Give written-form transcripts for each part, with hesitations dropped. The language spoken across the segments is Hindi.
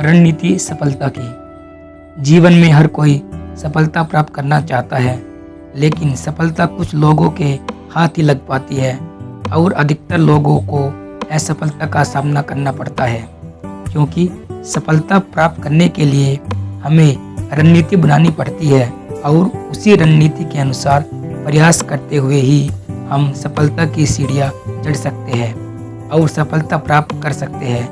रणनीति सफलता की। जीवन में हर कोई सफलता प्राप्त करना चाहता है, लेकिन सफलता कुछ लोगों के हाथ ही लग पाती है और अधिकतर लोगों को असफलता का सामना करना पड़ता है। क्योंकि सफलता प्राप्त करने के लिए हमें रणनीति बनानी पड़ती है और उसी रणनीति के अनुसार प्रयास करते हुए ही हम सफलता की सीढ़ियाँ चढ़ सकते हैं और सफलता प्राप्त कर सकते हैं।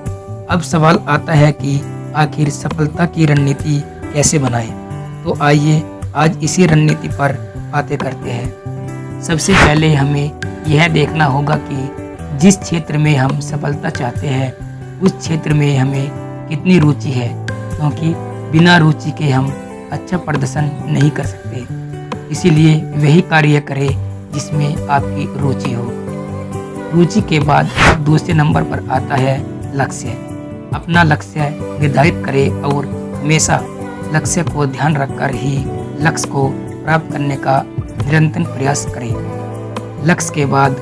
अब सवाल आता है कि आखिर सफलता की रणनीति कैसे बनाएं? तो आइए आज इसी रणनीति पर बातें करते हैं। सबसे पहले हमें यह देखना होगा कि जिस क्षेत्र में हम सफलता चाहते हैं उस क्षेत्र में हमें कितनी रुचि है, क्योंकि बिना रुचि के हम अच्छा प्रदर्शन नहीं कर सकते। इसीलिए वही कार्य करें जिसमें आपकी रुचि हो। रुचि के बाद दूसरे नंबर पर आता है लक्ष्य। अपना लक्ष्य निर्धारित करें और हमेशा लक्ष्य को ध्यान रखकर ही लक्ष्य को प्राप्त करने का निरंतर प्रयास करें। लक्ष्य के बाद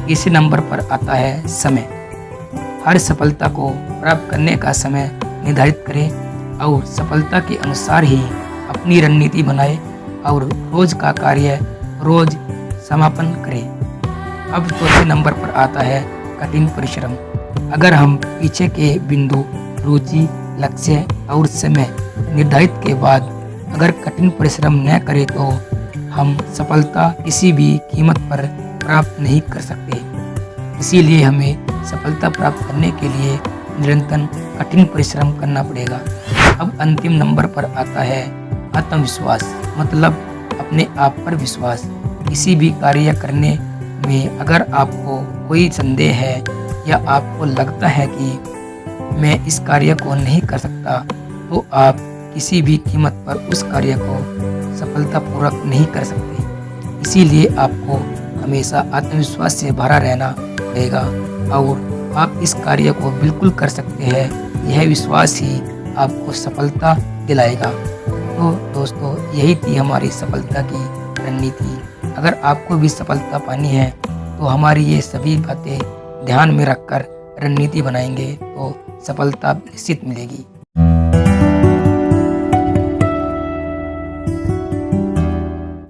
इसी नंबर पर आता है समय। हर सफलता को प्राप्त करने का समय निर्धारित करें और सफलता के अनुसार ही अपनी रणनीति बनाएं और रोज का कार्य रोज समापन करें। अब चौथे नंबर पर आता है कठिन परिश्रम। अगर हम पीछे के बिंदु रुचि, लक्ष्य और समय निर्धारित के बाद अगर कठिन परिश्रम न करें तो हम सफलता किसी भी कीमत पर प्राप्त नहीं कर सकते। इसीलिए हमें सफलता प्राप्त करने के लिए निरंतर कठिन परिश्रम करना पड़ेगा। अब अंतिम नंबर पर आता है आत्मविश्वास, मतलब अपने आप पर विश्वास। किसी भी कार्य करने में अगर आपको कोई संदेह है या आपको लगता है कि मैं इस कार्य को नहीं कर सकता, तो आप किसी भी कीमत पर उस कार्य को सफलतापूर्वक नहीं कर सकते। इसीलिए आपको हमेशा आत्मविश्वास से भरा रहना पड़ेगा और आप इस कार्य को बिल्कुल कर सकते हैं। यह विश्वास ही आपको सफलता दिलाएगा। तो दोस्तों, यही थी हमारी सफलता की रणनीति। अगर आपको भी सफलता पानी है तो हमारी ये सभी बातें ध्यान में रखकर रणनीति बनाएंगे तो सफलता निश्चित मिलेगी।